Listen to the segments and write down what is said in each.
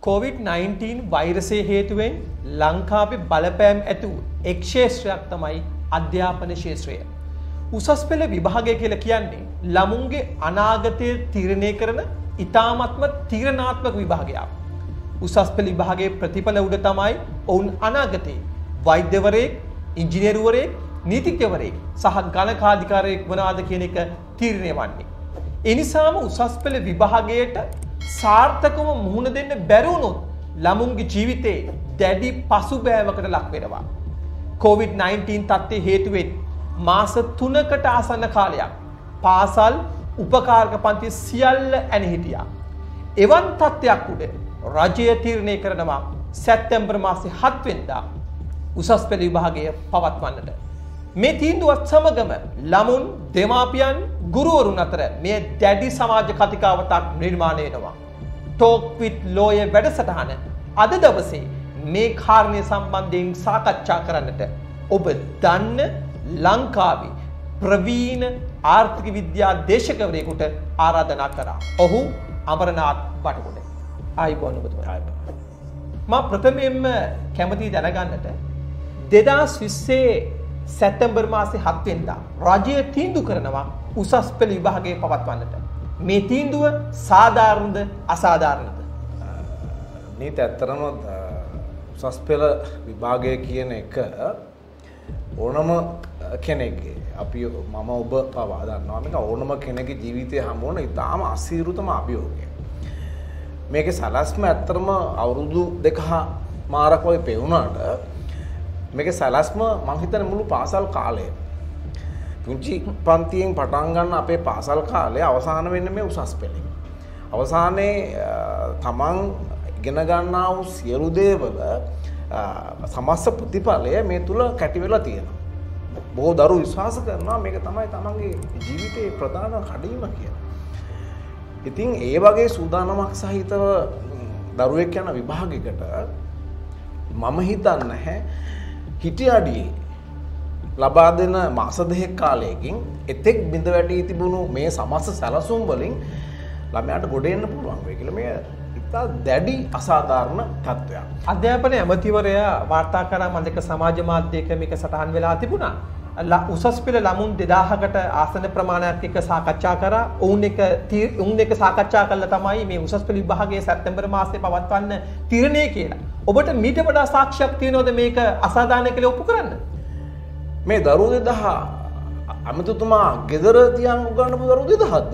COVID-19 වෛරසය හේතුවෙන් ලංකාවේ බලපෑම් ඇති වූ එක් ක්ෂේත්‍රයක් තමයි අධ්‍යාපන ක්ෂේත්‍රය. උසස් පෙළ විභාගය කියලා කියන්නේ ළමුන්ගේ අනාගතය තීරණය කරන ඉතාමත්ම තීරණාත්මක විභාගයක්. උසස් පෙළ විභාගයේ ප්‍රතිඵල උඩ තමයි ඔවුන් අනාගතයේ වෛද්‍යවරයෙක්, ඉංජිනේරුවරයෙක්, නීතිඥවරයෙක් සහ ගණකාධිකාරියෙක් වනාද කියන එක තීරණය වන්නේ. ඒ නිසාම උසස් පෙළ විභාගයට සාර්ථකව මුහුණ දෙන්න බැරි වුණොත් ළමුන්ගේ ජීවිතේ දැඩි පසුබෑමකට ලක් වෙනවා. COVID-19 තත්ත්වයේ හේතුවෙන් මාස 3කට ආසන්න කාලයක් පාසල් උපකාරක පන්ති සියල්ල ඇන හිටියා. එවන් තත්ත්වයක් උඩ රජය තීරණය කරනවා සැප්තැම්බර් මාසේ 7 වෙනිදා උසස් පෙළ විභාගය පවත්වන්නට. මේ තීන්දුවත් සමගම ළමුන්, දෙමාපියන්, ගුරුවරුන් අතර මේ දැඩි සමාජ කතිකාවතක් නිර්මාණය වෙනවා. ටෝක් විත් ලෝයර් වැඩසටහන අද දවසේ මේ කාරණය සම්බන්ධයෙන් සාකච්ඡා කරන්නට ඔබ දන්න ලංකාවේ ප්‍රවීණ ආර්ථික විද්‍යා දේශකවරයෙකුට ආරාධනා කරා. ඔහු අමරනාත් බටකොඩ. ආයිබෝන් ඔබතුමා. මම ප්‍රථමයෙන්ම කැමති දැනගන්නට 2020 සැප්තැම්බර් මාසේ 7 වෙනිදා රජය තීන්දුව කරනවා උසස් පෙළ විභාගය පවත්වන්නට. මේ තීන්දුව සාධාරණද අසාධාරණද? නීත ඇත්තරම උසස් පෙළ විභාගය කියන එක ඕනම කෙනෙක්ගේ අපි මම ඔබ පවා දන්නවා මේක ඕනම කෙනෙකුගේ ජීවිතේ හමු වන ඉතාම අසීරුතම අභියෝගයක්. මේකේ සලස්ම ඇත්තරම අවුරුදු 2 මාරක් වගේ පෙවුනාට මේකේ සලස්ම මං හිතන්නේ මුළු පාසල් කාලය පුංචි පන්තියෙන් පටන් ගන්න අපේ පාසල් කාලය අවසාන වෙන්නේ මේ උසස් පෙළෙන්. අවසානයේ තමන් ඉගෙන ගන්නා වූ සියලු දේවල සමස්ත ප්‍රතිඵලය මේ තුල කැටි වෙලා තියෙනවා. බොහෝ දරුවෝ විශ්වාස කරනවා මේක තමයි තමන්ගේ ජීවිතයේ ප්‍රධාන කඩීම කියලා. ඉතින් ඒ වගේ සූදානමක් සහිතව දරුවෙක් යන විභාගයකට මම හිතන්නේ නැහැ හිටියඩියේ ලබා දෙන මාස දෙකක් කාලයකින් එතෙක් බිඳ වැටී තිබුණු මේ සමස්ත සැලසුම් වලින් ළමයාට ගොඩ එන්න පුළුවන් වෙයි කියලා මේ ඉතා දැඩි අසාධාරණ තත්ත්වයක්. අධ්‍යාපන ඇමතිවරයා වාර්තා කරා මන්දක සමාජ මාධ්‍යයක මේක සටහන් වෙලා තිබුණා. උසස් පෙළ ළමුන් 2000කට ආසන ප්‍රමාණයක් එක්ක සාකච්ඡා කරා. ඔවුන් එක සාකච්ඡා කළා තමයි මේ උසස් පෙළ විභාගයේ සැප්තැම්බර් මාසයේ පවත්වන්න තීරණය කියලා. ඔබට මීට වඩා සාක්ෂියක් තියෙනවද මේක අසාධාරණ කියලා ඔප්පු කරන්න? මේ දරුවෝ 2000 අමතුතුමා ගෙදර තියන් උගන්නපු දරුවෝ 2000ක්ද?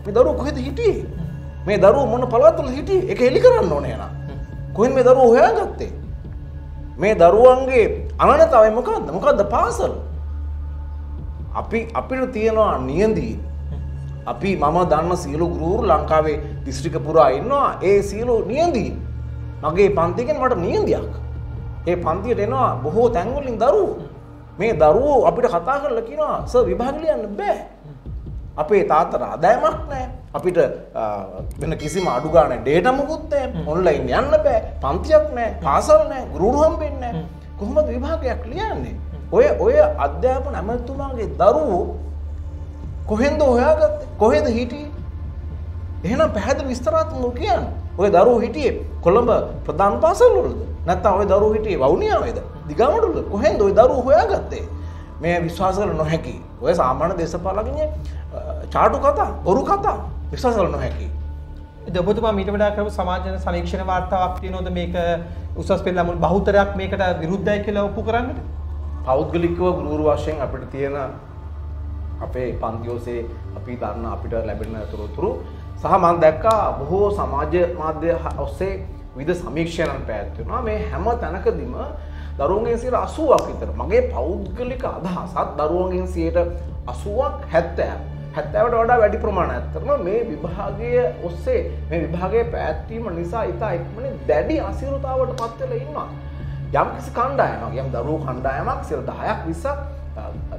මේ දරුවෝ කොහෙද හිටියේ? මේ දරුවෝ මොන පළාත්වල හිටියේ? ඒක එලි කරන්න ඕනේ නේද? කොහෙන් මේ දරුවෝ හොයාගත්තේ? මේ දරුවන්ගේ අනන්‍යතාවය මොකද්ද? මොකද්ද පාසල? අපිට තියෙනවා නියඳී. මම දන්න සියලු ගුරුවරු ලංකාවේ දිස්ත්‍රික්ක පුරා ඉන්නවා. ඒ සියලු නියඳී. මගේ පන්තියෙන් මට නියඳියක්. ඒ පන්තියට එනවා බොහෝ තැන්වලින් දරුවෝ. මේ දරුවෝ අපිට කතා කරලා කියනවා සර් විභාග ලියන්න බෑ. අපේ තාත්තට ආදායමක් නැහැ. අපිට වෙන කිසිම අඩු ගානේ ඩේටා මොකුත් නැහැ. ඔන්ලයින් යන්න බෑ. පන්තියක් නැහැ. පාසල් නැහැ. ගුරුවරු හම්බෙන්නේ නැහැ. කොහොමද විභාගයක් ලියන්නේ? ඔය අධ්‍යාපන ඇමතුමාගේ දරුවෝ කොහෙන්ද හොයාගත්තේ? කොහෙද හිටියේ? එහෙනම් පැහැදිලි විස්තරාත්මකව කියන්න. ඔය දරුවෝ හිටියේ කොළඹ ප්‍රධාන පාසල් වලද? නැත්නම් ඔය දරුවෝ හිටියේ වවුනියාවේද? දිගමඩුවද? කොහෙන්ද ඔය දරුවෝ හොයාගත්තේ? මේ විශ්වාස කළ නොහැකි. ඔය සාමාන්‍ය දේශපාලකඥය චාටු කතා, බොරු කතා විශ්වාස කළ නොහැකි. ඔබතුමා මීට වඩා කරපු සමාජ සමීක්ෂණ වාර්තාවක් තියෙනවද මේක උසස් පෙළ ළමුන් බහුතරයක් මේකට විරුද්ධයි කියලා ඔප්පු කරන්නට? පෞද්ගලිකව ගුරු වශයෙන් අපිට තියෙන අපේ පන්තිෝසේ අපි දන්න අපිට ලැබෙන තොරතුරු සහ මම දැක්කා බොහෝ සමාජ මාධ්‍ය ඔස්සේ විවිධ සමීක්ෂණයන් පැවැත්වෙනවා. මේ හැම තැනකදීම දරුවන්ගෙන් 80ක් විතර මගේ පෞද්ගලික අදහසත් දරුවන්ගෙන් 80ක් 70ට වඩා වැඩි ප්‍රමාණයක් තරම මේ විභාගය ඔස්සේ මේ විභාගයේ පැවැත්වීම නිසා ඉතා ඉක්මනින් දැඩි අසීරුතාවකට පත් වෙලා ඉන්නවා. යම් කිසි කණ්ඩායමක් යම් දරුවෝ කණ්ඩායමක් 10ක් 20ක්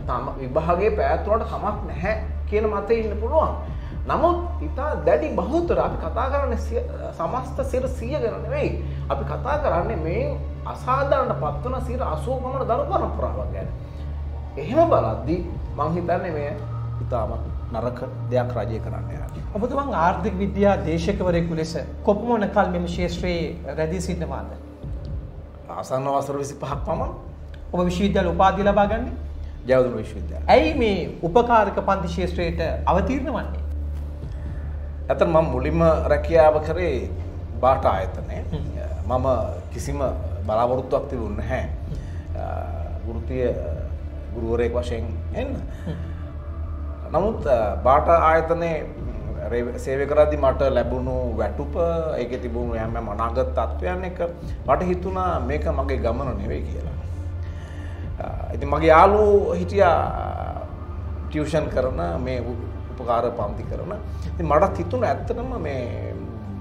තම විභාගයේ පැවැත්වුවාට කමක් නැහැ කියන මතේ ඉන්න පුළුවන්. නමුත් ඉතා දැඩි බහුතර අපි කතා කරන්නේ සමස්ත 100 ගැන නෙවෙයි. අපි කතා කරන්නේ මේ අසාධාරණ පත්වන 80 පමණ දරු පරම්පරාවක් ගැන. එහෙම බලද්දී මම හිතන්නේ මේ ඉතාමත් නරක දෙයක් රජය කරන්න යන්නේ. ඔබතුමන් ආර්ථික විද්‍යා දේශකවරයෙකු ලෙස කොපමණ කල් මෙම ක්ෂේත්‍රයේ රැඳී සිටිනවාද? ආසන්න වසර 25ක් පමණ. ඔබ විශ්වවිද්‍යාල උපාධිය ලබා ගන්නේ? ජයවර්ධන විශ්වවිද්‍යාලය. ඇයි මේ උපකාරක පන්ති ක්ෂේත්‍රයට අවතීර්ණ වන්නේ? ඇත්තට මම මුලින්ම රැකියාව කරේ බාට ආයතනයේ. මම කිසිම බලාපොරොත්තුවක් තිබුණේ නැහැ. වෘත්තීය ගුරුවරයෙක් වශයෙන් එන්න. නමුත් බාට ආයතනයේ සේවය කරද්දී මට ලැබුණු වැටුප ඒකේ තිබුණු යම් යම් අනාගත තත්ත්වයන් එක මට හිතුණා මේක මගේ ගමන නෙවෙයි කියලා. ඉතින් මගේ යාළුවෝ හිටියා ටියුෂන් කරන මේ උපකාර පන්ති කරන. ඉතින් මටත් හිතුණා ඇත්තටම මේ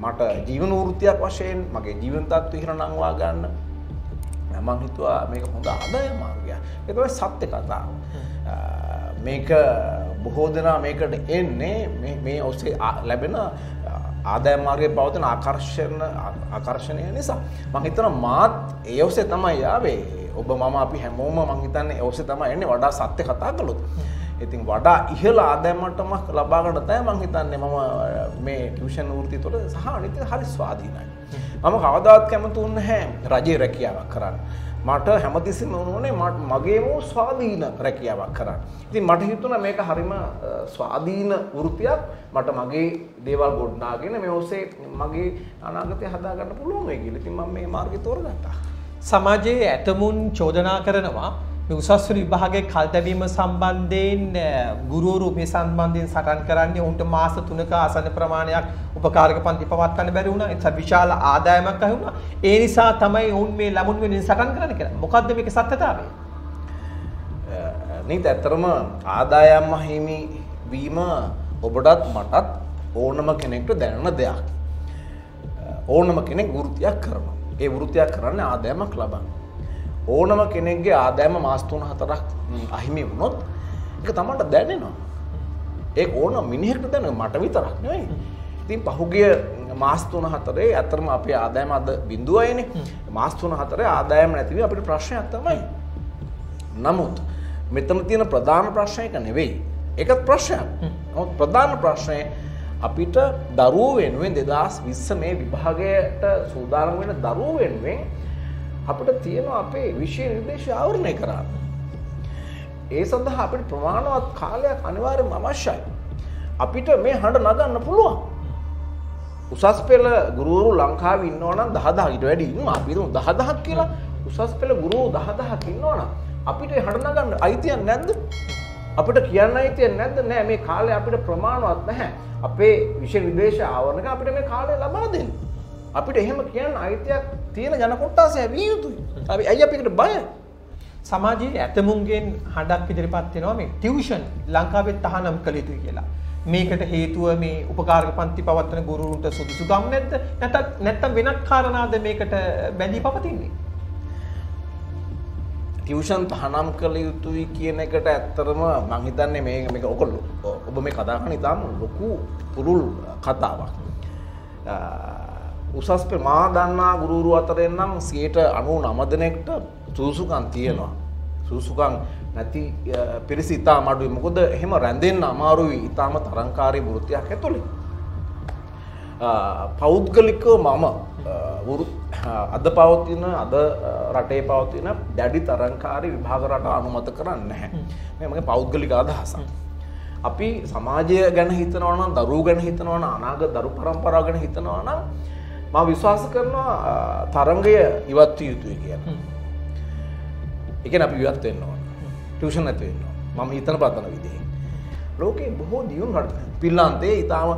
මට ජීවන වෘත්තියක් වශයෙන් මගේ ජීවන තත්ත්වය ඉහළ නංවා ගන්න මම හිතුවා මේක හොඳ ආදායම් මාර්ගයක්. ඒක තමයි සත්‍ය කතාව. මේක බොහෝ දෙනා මේකට එන්නේ මේ ඔස්සේ ලැබෙන ආදායම් මාර්ගයේ පවතින ආකර්ෂණය නිසා. මම හිතනවා මාත් ඒ ඔස්සේ තමයි ආවේ. ඔබ මම අපි හැමෝම මම හිතන්නේ ඒ ඔස්සේ තමයි එන්නේ වඩා සත්‍ය කතා කළොත්. ඉතින් වඩා ඉහළ ආදායම් මට්ටමක් ලබා ගන්න තමයි මම හිතන්නේ මම මේ ටියුෂන් වෘත්තිය තුළ සහ අනිත් හරි ස්වාධීනයි. මම කවදාවත් කැමති වුණේ නැහැ රජයේ රැකියාවක් කරන්න. මට හැමතිස්සෙම ඕනේ මගේම ස්වාධීන රැකියාවක් කරන්න. ඉතින් මට හිතුණා මේක හරිම ස්වාධීන වෘත්තියක්. මට මගේ දේවල් ගොඩනගාගෙන මේ ඔස්සේ මගේ අනාගතය හදා ගන්න පුළුවන් වෙයි කියලා. ඉතින් මම මේ මාර්ගය තෝරගත්තා. සමාජයේ ඇතමුන් චෝදනා කරනවා මේ උසස් විභාගයේ කල් තැබීම සම්බන්ධයෙන් ගුරුවරු මේ සම්බන්ධයෙන් සටන් කරන්නේ උන්ට මාස 3ක ආසන්න ප්‍රමාණයක් උපකාරක පන්ති පවත්වන්න බැරි වුණා. ඒ නිසා විශාල ආදායමක් අහු වුණා. ඒ නිසා තමයි උන් මේ ළමුන් වෙනුවෙන් සටන් කරන්න කියලා. මොකද්ද මේකේ සත්‍යතාවය? නේද? ඇත්තරම ආදායම් හිමි වීම ඔබටත් මටත් ඕනම කෙනෙක්ට දැනෙන දෙයක්. ඕනම කෙනෙක් වෘත්තියක් කරනවා. ඒ වෘත්තියක් කරන්නේ ආදායමක් ලබන්න. ඕනම කෙනෙක්ගේ ආදායම මාස 3-4ක් අහිමි වුණොත් ඒක තමයි දැනෙනවා. ඒක ඕන මිනිහෙක්ට දැනෙන මට විතරක් නෙවෙයි. ඉතින් පහුගිය මාස 3-4 අතරම අපේ ආදායම අද 0යිනේ. මාස 3-4 ආදායම නැති වී අපිට ප්‍රශ්නයක් තමයි. නමුත් මෙතන තියෙන ප්‍රධාන ප්‍රශ්නය එක නෙවෙයි. ඒකත් ප්‍රශ්නයක්. නමුත් ප්‍රධාන ප්‍රශ්නය අපිට දරුවෝ වෙනුවෙන් 2020 මේ විභාගයට සූදානම් වෙන දරුවෝ වෙනුවෙන් අපිට තියෙන අපේ විෂය නිර්දේශය ආවරණය කරන්න. ඒ සඳහා අපිට ප්‍රමාණවත් කාලයක් අනිවාර්යයෙන්ම අවශ්‍යයි. අපිට මේ හඬ නගන්න පුළුවන්. උසස් පෙළ ගුරුවරු ලංකාවේ ඉන්නවා නම් 10000 ඊට වැඩි ඉන්නවා. අපි හිතමු 10000ක් කියලා. උසස් පෙළ ගුරුවරු 10000ක් ඉන්නවා නම් අපිට හඬ නගන්න අයිතියක් නැද්ද? අපිට කියන්න අයිතියක් නැද්ද? නෑ මේ කාලය අපිට ප්‍රමාණවත් නැහැ. අපේ විෂය නිර්දේශ ආවරණක අපිට මේ කාලය ලබා දෙන්න. අපිට එහෙම කියන්න අයිතියක් තියෙන ජන කොට්ටාසය විය යුතුයි. අපි ඇයි අපි ඒකට බයයි? සමාජයේ ඇතමුන්ගෙන් හඬක් ඉදිරිපත් වෙනවා මේ ටියුෂන් ලංකාවේ තහනම් කළ යුතුයි කියලා. මේකට හේතුව මේ උපකාරක පන්ති පවත්වන ගුරුවරුන්ට සුදුසුකම් නැද්ද? නැත්නම් වෙනත් කාරණාද මේකට බැඳී පවතින්නේ? ටියුෂන් තහනම් කළ යුතුයි කියන එකට ඇත්තටම මම හිතන්නේ මේක ඔබ මේ කතා කරන ඉතාම ලොකු පුරුල් කතාවක්. උසස් පෙළ මා දන්නා ගුරුවරු අතරින් නම් 99 දෙනෙක්ට සුසුකම් තියෙනවා. සුසුකම් නැති පිරිස ඉතාම අඩුයි. මොකද එහෙම රැඳෙන්න අමාරුයි ඉතාම තරංකාරී වෘත්තියක් ඇතුලේ. පෞද්ගලිකව මම අද රටේ පවතින දැඩි තරංකාරී විභාග රට අනුමත කරන්නේ නැහැ. මේ මගේ පෞද්ගලික අදහසක්. අපි සමාජය ගැන හිතනවා නම් දරුවෝ ගැන හිතනවා නම් අනාගත දරු පරම්පරාව ගැන හිතනවා නම් මම විශ්වාස කරනවා තරංගය ඉවත් විය යුතුයි කියලා. ඒ කියන්නේ අපි ඉවත් වෙන්න ඕන. ටියුෂන් නැති වෙන්න ඕන. මම හිතන පතන විදිහේ. ලෝකේ බොහෝ දියුණු රට. පින්ලන්තයේ ඊටාම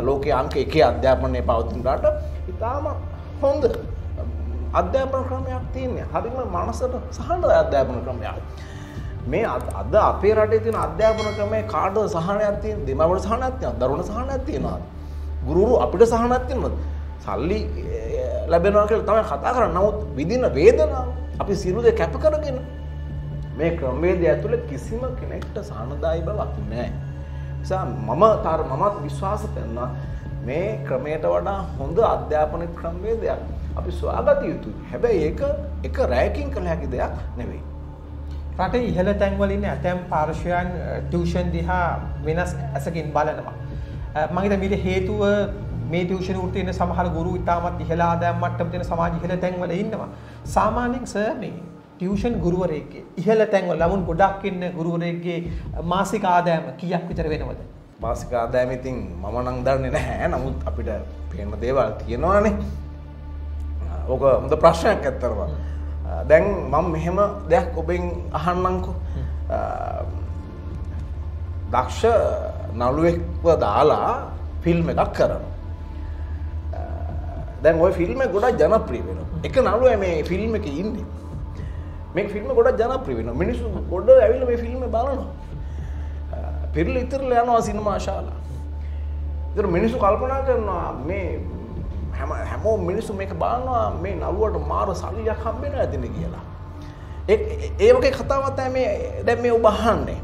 ලෝකයේ අංක 1 අධ්‍යාපනයේ පවතින රට ඊටාම හොඳ අධ්‍යාපන ක්‍රමයක් තියෙනවා. හරිම මනසට සහනදායක අධ්‍යාපන ක්‍රමයක්. මේ අද අපේ රටේ තියෙන අධ්‍යාපන ක්‍රමයේ කාටද සහනයක් තියෙන? දෙමව්වට සහනයක් තියෙනවා. දරුවන්ට සහනයක් තියෙනවා. ගුරුවරු අපිට සහනයක් තියෙනවා. සල්ලි ලැබෙනවා කියලා තමයි කතා කරන්නේ. නමුත් විඳින වේදනාව අපි සියලු දේ කැප කරගෙන මේ ක්‍රමවේදය ඇතුළේ කිසිම කෙනෙක්ට සහනදායී බවක් නැහැ. නිසා මමත් විශ්වාස කරනවා මේ ක්‍රමයට වඩා හොඳ අධ්‍යාපන ක්‍රමවේදයක් අපි සොයාගත යුතුයි. හැබැයි ඒක රැයකින් කළ හැකි දෙයක් නෙවෙයි. රටේ ඉහළ තැන්වල ඉන්න ඇතැම් පාර්ශ්වයන් ටියුෂන් දිහා වෙනස් ඇසකින් බලනවා. මම හිතන්නේ මේට හේතුව මේ ටියුෂන් වෘත්තියේ ඉන්න සමහර ගුරු ඉතාමත් ඉහළ ආදායම් මට්ටම තියෙන සමාජ ඉහළ තැන්වල ඉන්නවා. සාමාන්‍යයෙන් සර් මේ ටියුෂන් ගුරුවරයෙක්ගේ ඉහළ තැන්වල ළමුන් ගොඩක් ඉන්න ගුරුවරයෙක්ගේ මාසික ආදායම කීයක් විතර වෙනවද? මාසික ආදායම ඉතින් මම නම් දන්නේ නැහැ. නමුත් අපිට පේන දේවල් තියෙනවානේ. ඕක හොඳ ප්‍රශ්නයක් ඇත්තරම. දැන් මම මෙහෙම දෙයක් ඔබෙන් අහන්නම්කෝ. දක්ෂ නළුවෙක්ව දාලා ෆිල්ම් එකක් කරනවා. දැන් ওই ෆිල්ම් එක ගොඩක් ජනප්‍රිය වෙනවා. එක නළුවා මේ ෆිල්ම් එකේ ඉන්නේ. මේ ෆිල්ම් ගොඩක් ජනප්‍රිය වෙනවා. මිනිස්සු ගොඩ ඇවිල්ලා මේ ෆිල්ම් එක බලනවා. පෙරලා ඉතරලා යනවා සිනමා ශාලා. ඒතර මිනිස්සු කල්පනා කරනවා මේ හැමෝම මිනිස්සු මේක බලනවා මේ නළුවට මාර සල්ලියක් හම්බ වෙනවා ඇතිනේ කියලා. ඒ වගේ කතාවක් තමයි දැන් මේ ඔබ අහන්නේ.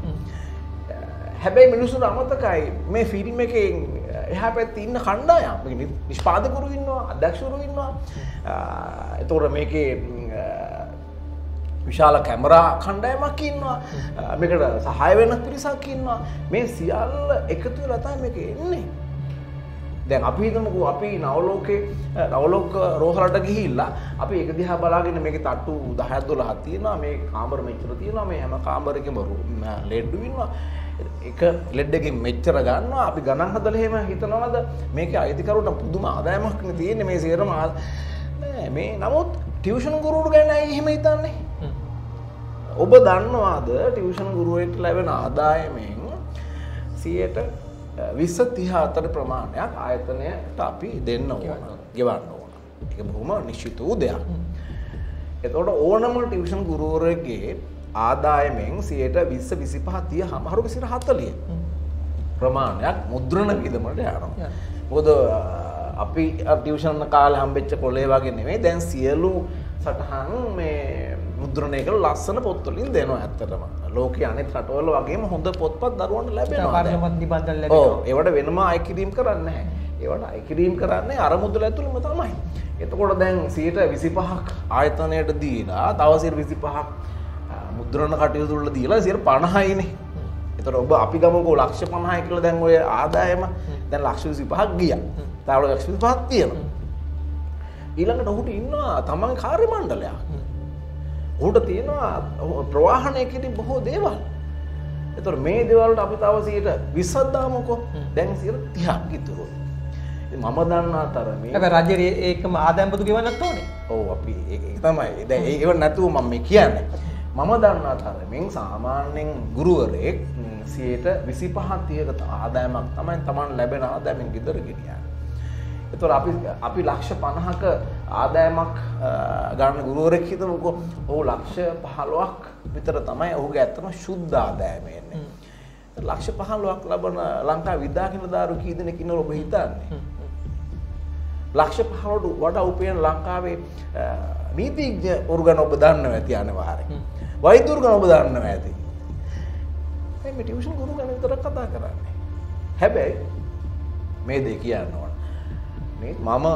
හැබැයි මිනිස්සුන්ට අමතකයි මේ ෆිල්ම් එකේ එහා පැත්තේ ඉන්න කණ්ඩායම්. මේක නිෂ්පාදකවරු ඉන්නවා, අධ්‍යක්ෂවරු ඉන්නවා. ඒතකොට මේකේ විශාල කැමරා කණ්ඩායමක් ඉන්නවා. මේකට සහාය වෙන පිරිසක් ඉන්නවා. මේ සියල්ල එකතු වෙලා තමයි මේක එන්නේ. දැන් අපි හිතමුකෝ අපි නවලෝක රෝහලට ගිහිල්ලා අපි ඒක දිහා බලාගෙන මේකේ තට්ටු 10ක් 12ක් තියෙනවා. මේ කාමර මෙච්චර තියෙනවා. මේ හැම කාමරයකම ලෙඩ්ඩු ඉන්නවා. එක ලෙඩ් එකකින් මෙච්චර ගන්නවා. අපි ගණන් හදලා එහෙම හිතනවද මේකේ අයිතිකරුන්ට පුදුම ආදායමක් නේ තියෙන්නේ මේ සේරම නෑ මේ නමුත් ටියුෂන් ගුරුවරු ගැන ඇයි එහෙම හිතන්නේ? ඔබ දන්නවාද ටියුෂන් ගුරුවරයෙක්ට ලැබෙන ආදායමෙන් 20-30 අතර ප්‍රමාණයක් ආයතනයට අපි දෙන්න ඕන, ගෙවන්න ඕන. ඒක බොහොම නිශ්චිත වූ දෙයක්. එතකොට ඕනම ටියුෂන් ගුරුවරයෙක්ගේ ආදායමෙන් 20-25-30 හමාරු 40 ප්‍රමාණයක් මුද්‍රණ වියදමට යනවා. මොකද අපි ටියුෂන් කාලේ හම්බෙච්ච කොලේ වගේ නෙමෙයි දැන් සියලු සටහන් මේ මුද්‍රණය කරලා ලස්සන පොත් වලින් දෙනවා ඇත්තටම. ලෝකයේ අනෙක් රටවල වගේම හොඳ පොත්පත් දරුවන්ට ලැබෙනවා. වර්ණවත් නිබන්ධන ලැබෙනවා. ඔව් ඒවට වෙනම අයකිරීම කරන්නේ නැහැ. ඒවට අයකිරීම කරන්නේ අර මුදල ඇතුළෙම තමයි. එතකොට දැන් 25%ක් ආයතනයට දීලා තව 25%ක් මුද්‍රණ කටයුතු වල දීලා 50%යිනේ. ඒතර ඔබ අපි ගමුකෝ ලක්ෂ 50යි කියලා දැන් ඔය ආදායම දැන් ලක්ෂ 25ක් ගියා. තාවල ලක්ෂ 25ක් තියෙනවා. ඊළඟට ඔහුට ඉන්නවා තමන්ගේ කාර්ය මණ්ඩලයක්. ඔහුට තියෙනවා ප්‍රවාහනය කිරීම බොහෝ දේවල්. ඒතර මේ දේවල් වලට අපි තව 20ක් දාමුකෝ. දැන් 30ක් ඉතුරු. මම දන්නා තරමේ හැබැයි රජයේ ඒකම ආදායම් බදු ගෙවන්නත් ඕනේ. ඔව් අපි ඒක තමයි. දැන් ඒව නැතුව මම මේ කියන්නේ. මම දන්නා තරමින් සාමාන්‍යයෙන් ගුරුවරයෙක් 25-30ක ආදායමක් තමයි Taman ලැබෙන ආදායමෙන් ගෙදර ගෙනියන්නේ. ඒතකොට අපි ලක්ෂ 50ක ආදායමක් ගන්න ගුරුවරයෙක් හිතමුකෝ. ඔහු ලක්ෂ 15ක් විතර තමයි ඔහුගේ ඇත්තම සුද්ධ ආදායම එන්නේ. ලක්ෂ 15ක් ලබන ලංකාවේ විද්‍යාඥ කී දෙනෙක් ඉන්නවද ඔබ හිතන්නේ? ලක්ෂ 15ට වඩා උපයන ලංකාවේ නීතිඥවරු ගැන ඔබ දන්නවා ඇති අනිවාර්යයෙන්. වෛද්‍යවරු ගැන ඔබ දන්නවා ඇති. මේ ටියුෂන් ගුරු ගැන විතරක් කතා කරන්නේ. හැබැයි මේ දෙක කියන්න ඕන. මේ මම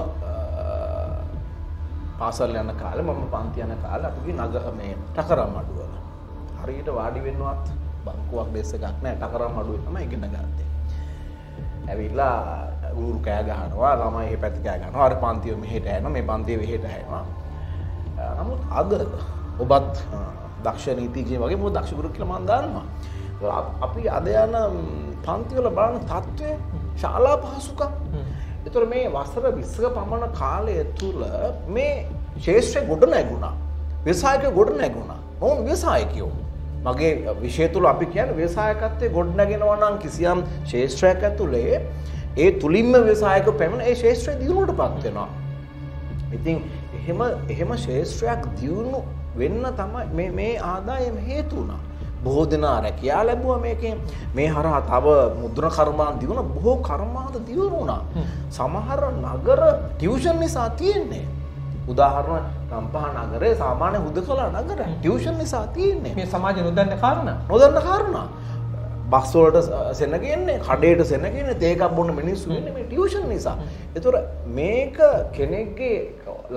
පාසල් යන කාලේ මම පන්ති යන කාලේ අපි මේ ටකරම් අඩුවල. හරියට වාඩි වෙන්නවත් බංකුවක් දෙස් එකක් නැහැ. ටකරම් අඩුවේ තමයි ඉගෙන ගත්තේ. ඇවිල්ලා ගුරු කෑ ගහනවා, ළමයි එහෙ පැත්ත කෑ ගහනවා. අර පන්තිය මෙහෙට යනවා, මේ පන්තිය මෙහෙට යනවා. නමුත් අද ඔබත් දක්ෂ නීතිඥයෙක් වගේ මොකද දක්ෂ ගුරු කියලා මම දන්නවා. අපි අද යන පන්ති වල බලන තත්ත්වය ශාලා පහසුකම්. ඒතර මේ වසර 20ක පමණ කාලය තුල මේ ශේෂ්ත්‍රය ගොඩ නැගුණා. ව්‍යවසායක ගොඩ නැගුණා. මොවුන් ව්‍යවසායකයෝ. මගේ විෂය තුල අපි කියන්නේ ව්‍යවසායකත්වයේ ගොඩ නැගෙනවා නම් කිසියම් ශේෂ්ත්‍රයක් ඇතුලේ ඒ තුලින්ම ව්‍යවසායක පැමිණ ඒ ශේෂ්ත්‍රය දියුණුවටපත් වෙනවා. ඉතින් එහෙම ශේෂ්ත්‍රයක් දියුණු වෙන්න තමයි මේ ආදායම හේතු වුණා. බොහෝ දෙනා රැකියාව ලැබුවා මේකෙන්. මේ හරහා තව මුද්‍රණ කර්මාන්ත දියුණු බොහෝ කර්මාන්ත දියුණු වුණා. සමහර නගර ටියුෂන් නිසා තියෙන්නේ. උදාහරණ රම්පහ නගරේ සාමාන්‍ය හුදකලා නගර ටියුෂන් නිසා තියෙන්නේ. මේ සමාජය නොදන්න කාරණා. බස් වලට සෙන්න කියන්නේ කඩේට සෙන්න කියන්නේ තේ එකක් බොන්න මිනිස්සු ඉන්නේ මේ ටියුෂන් නිසා. ඒතොර මේක කෙනෙක්ගේ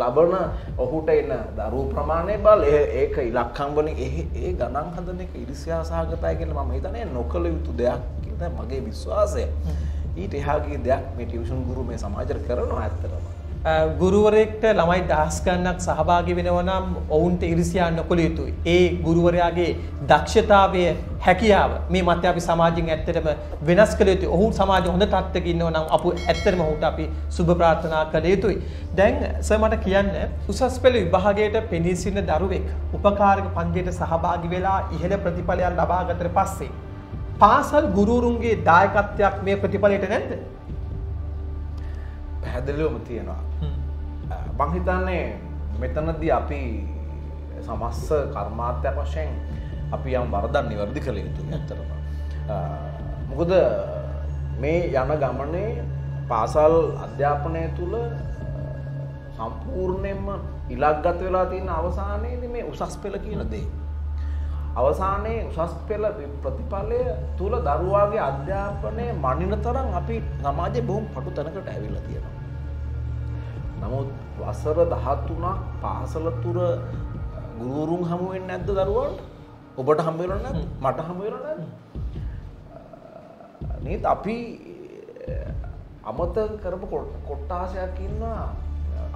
ලබන ඔහුට එන දරුවෝ ප්‍රමාණය බල ඒක ඉලක්කම් වලින් ඒ ගණන් හදන එක ඉරිසියා සහගතයි කියලා මම හිතන්නේ නොකල යුතු දෙයක් කියලා මගේ විශ්වාසය. ඊට එහා ගිය දෙයක් මේ ටියුෂන් ගුරු මේ සමාජයට කරනවා ඇත්තටම. ගුරුවරයෙක්ට ළමයි දහස් ගණනක් සහභාගී වෙනවා නම් ඔවුන්ට ඉරිසියා නොකළ යුතුයි. ඒ ගුරුවරයාගේ දක්ෂතාවය හැකියාව මේ මත අපි සමාජයෙන් ඇත්තටම වෙනස් කළ යුතුයි. ඔහු සමාජ හොඳ තත්ත්වයක ඉන්නවා නම් අපු ඇත්තටම ඔහුට අපි සුබ ප්‍රාර්ථනා කළ යුතුයි. දැන් සර් මට කියන්න උසස් පෙළ විභාගයට පෙනී සිටින දරුවෙක් උපකාරක පන්තියට සහභාගී වෙලා ඉහළ ප්‍රතිඵලයක් ලබා ගත්තට පස්සේ පාසල් ගුරුවරුන්ගේ දායකත්වයක් මේ ප්‍රතිඵලයට නැද්ද? පැහැදිලිවම තියෙනවා. මං හිතන්නේ මෙතනදී අපි සමස්ත කර්මාන්තයක් වශයෙන් අපි යම් වරදක් නිවැරදි කළ යුතුයි ඇත්තටම. මොකද මේ යන ගමනේ පාසල් අධ්‍යාපනය තුල සම්පූර්ණයෙන්ම ඉලක්කගත වෙලා තියෙන අවසානයේදී මේ උසස් පෙළ කියන දේ. අවසානයේ උසස් පෙළ ප්‍රතිඵලය තුල දරුවාගේ අධ්‍යාපනය මනින තරම් අපි සමාජයේ බොහොම පටු තැනකට ඇවිල්ලා තියෙනවා. නමුත් වසර 13ක් පාසල තුර ගුරුවරුන් හමු වෙන්නේ නැද්ද දරුවන්ට? ඔබට හම්බ වෙලා නැද්ද? මට හම්බ වෙලා නැද්ද? නේද අපි අමතක කරපු කොට්ටාසයක් ඉන්නවා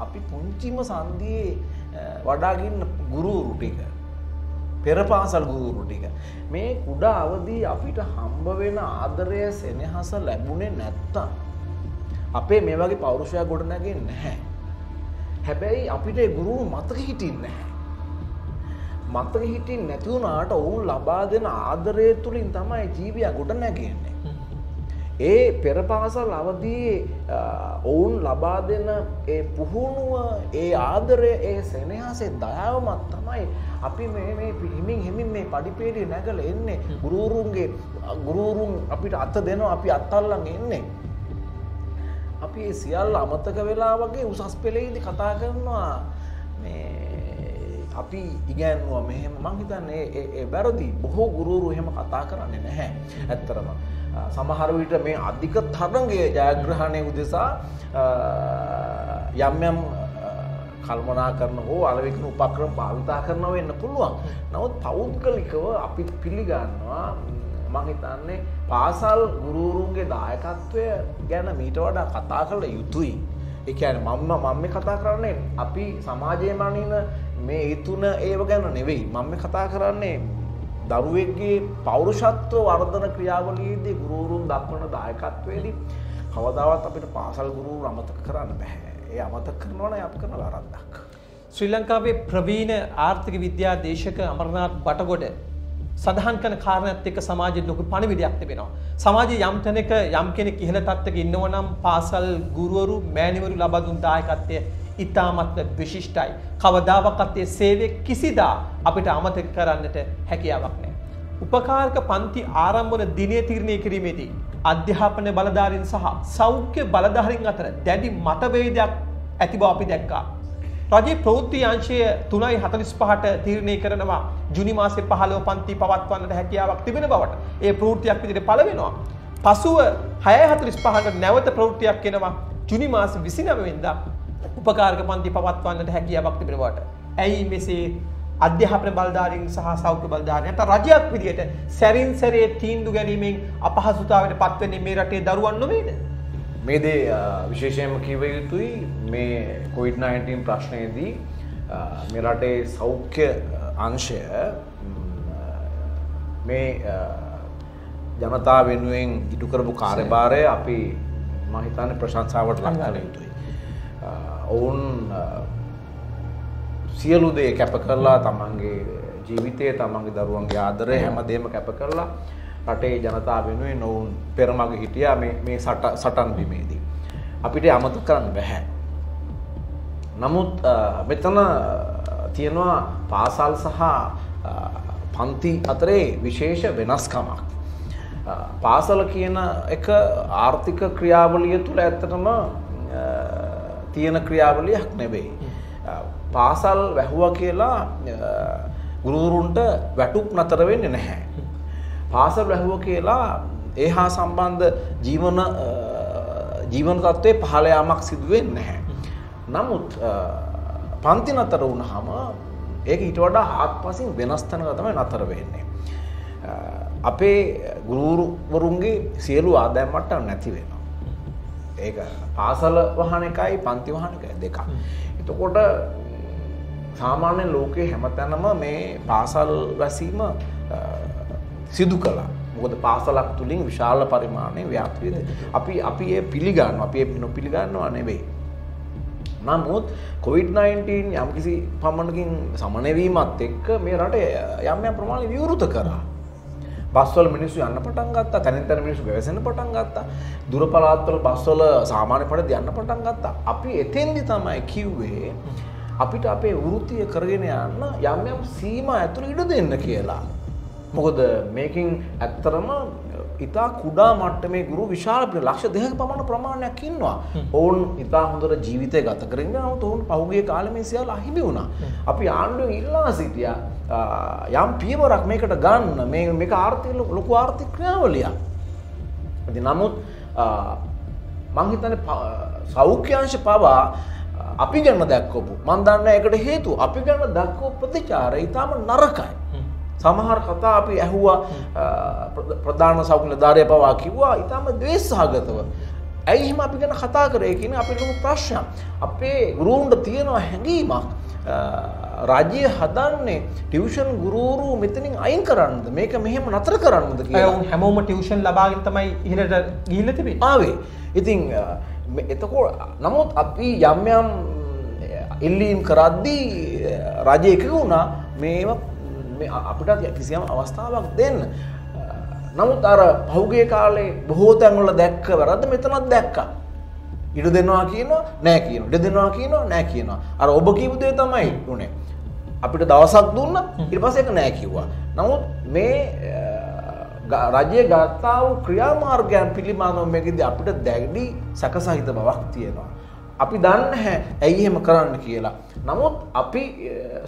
අපි පුංචිම සංදියේ වඩාගෙන ගුරුවරු ටික. පෙර පාසල් ගුරුවරු ටික. මේ කුඩා අවදී අපිට හම්බ වෙන ආදරය සෙනෙහස ලැබුණේ නැත්තම් අපේ මේ වගේ පෞරුෂයක් ගොඩ නැගෙන්නේ නැහැ. හැබැයි අපිට ඒ ගුරුවරු මතක හිටින්නේ නැහැ. මතක හිටින්නේ නැති වුණාට ඔවුන් ලබා දෙන ආදරය තුලින් තමයි ජීවිතය ගොඩ නැගෙන්නේ. ඒ පෙර පාසල් අවදියේ ඔවුන් ලබා දෙන ඒ පුහුණුව, ඒ ආදරය, ඒ සෙනෙහසේ දයාවමත් තමයි අපි මේ හිමින් මේ පඩිපේඩිය නැගලා එන්නේ. ගුරුවරුන් අපිට අත දෙනවා, අපි අත්අල්ලන් එන්නේ. අපි ඒ සියල්ල අමතක වෙලා වගේ උසස් පෙළේදී කතා කරනවා මේ අපි ඉගෙනුවා මෙහෙම. මං හිතන්නේ ඒ වැරදි. බොහෝ ගුරුවරු එහෙම කතා කරන්නේ නැහැ ඇත්තරම. සමහර විට මේ අධික තරංගයේ ජයග්‍රහණය උදෙසා යම් කල්පනා කරන හෝ අලෙවිකන උපක්‍රම භාවිතා කරනවා වෙන්න පුළුවන්. නමුත් පෞද්ගලිකව අපි පිළිගන්නවා මම හිතන්නේ පාසල් ගුරුවරුන්ගේ දායකත්වය ගැන මීට වඩා කතා කළ යුතුයි. ඒ කියන්නේ මම මේ කතා කරන්නේ අපි සමාජයේ මනින මේ ඊතුන ඒව ගැන නෙවෙයි. මම මේ කතා කරන්නේ දරුවෙක්ගේ පෞරුෂත්ව වර්ධන ක්‍රියාවලියේදී ගුරුවරුන් දක්වන දායකත්වයේදී කවදාවත් අපිට පාසල් ගුරුවරු අමතක කරන්න බෑ. ඒ අමතක කරනවා නම් අපි කරන වරදක්. ශ්‍රී ලංකාවේ ප්‍රවීණ ආර්ථික විද්‍යා දේශක අමරනාත් බටගොඩ සඳහන් කරන කාරණාත් එක්ක සමාජයේ ලොකු පණිවිඩයක් තිබෙනවා. සමාජයේ යම් තැනක යම් කෙනෙක් ඉහළ තත්ත්වයක ඉන්නවා නම් පාසල් ගුරුවරු මෑණිවරු ලබා දුන් දායකත්වය ඉතාමත් විශිෂ්ටයි. කවදාවත් ඒ සේවය කිසිදා අපිට අමතක කරන්නට හැකියාවක් නැහැ. උපකාරක පන්ති ආරම්භන දිනය තීරණය කිරීමේදී අධ්‍යාපන බලධාරීන් සහ සෞඛ්‍ය බලධාරීන් අතර දැඩි මතභේදයක් ඇති බව අපි දැක්කා. රජයේ ප්‍රවෘත්ති අංශය 3:45ට තීරණය කරනවා ජුනි මාසේ 15 පන්ති පවත්වන්නට හැකියාවක් තිබෙන බවට. ඒ ප්‍රවෘත්තියක් විදිහට පළ වෙනවා. පසුව 6:45ට නැවත ප්‍රවෘත්තියක් එනවා ජුනි මාසේ 29 වෙනිදා උපකාරක පන්ති පවත්වන්නට හැකියාවක් තිබෙන බවට. ඇයි මෙසේ අධ්‍යාපන බලධාරීන් සහ සෞඛ්‍ය බලධාරීන් නැත්නම් රජයක් විදිහට සැරින් සැරේ තීන්දුව ගැනීමෙන් අපහසුතාවයට පත්වෙන්නේ මේ රටේ දරුවන් නොවේද? මේ දේ විශේෂයෙන්ම කිව යුතුයි මේ COVID-19 ප්‍රශ්නයේදී මේ රටේ සෞඛ්‍ය අංශය මේ ජනතාව වෙනුවෙන් ඉටු කරපු කාර්යභාරය අපි මම හිතන්නේ ප්‍රශංසාවට ලක් කළ යුතුයි. ඔවුන් සියලු දේ කැප කරලා තමන්ගේ ජීවිතය, තමන්ගේ දරුවන්ගේ ආදරය හැමදේම කැප කරලා රටේ ජනතාව වෙනුවෙන් ඔවුන් පෙරමග හිටියා මේ සටන් බිමේදී. අපිට අමතක කරන්න බෑ. නමුත් මෙතන තියෙනවා පාසල් සහ පන්ති අතරේ විශේෂ වෙනස්කමක්. පාසල කියන එක ආර්ථික ක්‍රියාවලිය තුළ ඇත්තටම තියෙන ක්‍රියාවලියක් නෙවෙයි. පාසල් වැහුවා කියලා ගුරුවරුන්ට වැටුප් නතර වෙන්නේ නැහැ. පාසල් වැහුව කියලා ඒ හා සම්බන්ධ ජීවන තත්ත්වයේ පහළ යාමක් සිදු වෙන්නේ නැහැ. නමුත් පන්ති නතර වුණාම ඒක ඊට වඩා ආත්පසින් වෙනස් තැනක තමයි නතර වෙන්නේ. අපේ ගුරුවරුන්ගේ සියලු ආදායම් මට්ටම් නැති වෙනවා. ඒක පාසල වහන එකයි පන්ති වහන එකයි දෙකක්. එතකොට සාමාන්‍ය ලෝකයේ හැමතැනම මේ පාසල් වැසීම සිදු කළා. මොකද පාසලක් තුලින් විශාල පරිමාණයේ ව්‍යාප්තිය අපි ඒ පිළිගන්නවා. අපි ඒ නොපිළිගන්නවා නෙවෙයි. නමුත් COVID-19 යම්කිසි පමණකින් සමනය වීමත් එක්ක මේ රටේ යම් ප්‍රමාණයක් විවෘත කරා. බස්වල මිනිස්සු යන්න පටන් ගත්තා. තැනින් තැන මිනිස්සු වැවෙන්න පටන් ගත්තා. දුර පළාත්වල බස්වල සාමාන්‍ය පරිදි යන්න පටන් ගත්තා. අපි එතෙන්දි තමයි කිව්වේ අපිට අපේ වෘත්තිය කරගෙන යන්න යම් සීමා ඇතුළේ ඉඩ දෙන්න කියලා. මොකද මේකෙන් ඇත්තරම ඉතා කුඩා මට්ටමේ ගුරු විශාල ලක්ෂ 2ක පමණ ප්‍රමාණයක් ඉන්නවා. ඔවුන් ඉතා හොඳට ජීවිතය ගත කරගෙන නමුත් ඔවුන් පහුගිය කාලේ මේ සියල්ල අහිමි වුණා. අපි ආණ්ඩුවෙන් ඉල්ලා සිටියා යම් පියවරක් මේකට ගන්න. මේක ආර්ථික ලොකු ආර්ථික ක්‍රියාවලියක්. ඉතින් නමුත් මං හිතන්නේ සෞඛ්‍ය අංශ පවා අපි ගන්න දැක්කපු මම දන්නේ ඒකට හේතුව අපි ගන්න දැක්කපු ප්‍රතිචාරය ඊටම නරකයි. සමහර කතා අපි ඇහුවා ප්‍රධාන සෞඛ්‍ය නිලධාරියා පවා කිව්වා ඊටම ද්වේෂසහගතව. ඇයි එහෙම අපි ගැන කතා කරේ කියන අපේ ලොකු ප්‍රශ්නයක්. අපේ ගුරුවරුන්ට තියෙන හැඟීමක් රාජ්‍ය හදන්නේ ටියුෂන් ගුරුවරු මෙතනින් අයින් කරන්නද මේක මෙහෙම නතර කරන්නද කියලා. උන් හැමෝම ටියුෂන් ලබාගෙන තමයි ඉහළට ගිහිල්ලා තිබෙන්නේ. ආවේ. ඉතින් එතකොට නමුත් අපි යම් ඉල්ලීම් කරද්දී රජය එකක වුණා මේවා අපිට කිසියම් අවස්ථාවක් දෙන්න. නමුත් අර පහුගිය කාලේ බොහෝ තැන්වල දැක්ක වැරද්ද මෙතනත් දැක්කා. ඉඩ දෙනවා කියනවා නෑ කියනවා. ඉඩ දෙනවා කියනවා නෑ කියනවා. අර ඔබ කියපු දේ තමයි උනේ. අපිට දවසක් දුන්නා ඊට පස්සේ ඒක නෑ කිව්වා. නමුත් මේ රජයේ ගත්තා වූ ක්‍රියාමාර්ගයන් පිළිබඳව මේකදී අපිට දැඩි සැකසහිත බවක් තියෙනවා. අපි දන්නේ නැහැ ඇයි එහෙම කරන්න කියලා. නමුත් අපි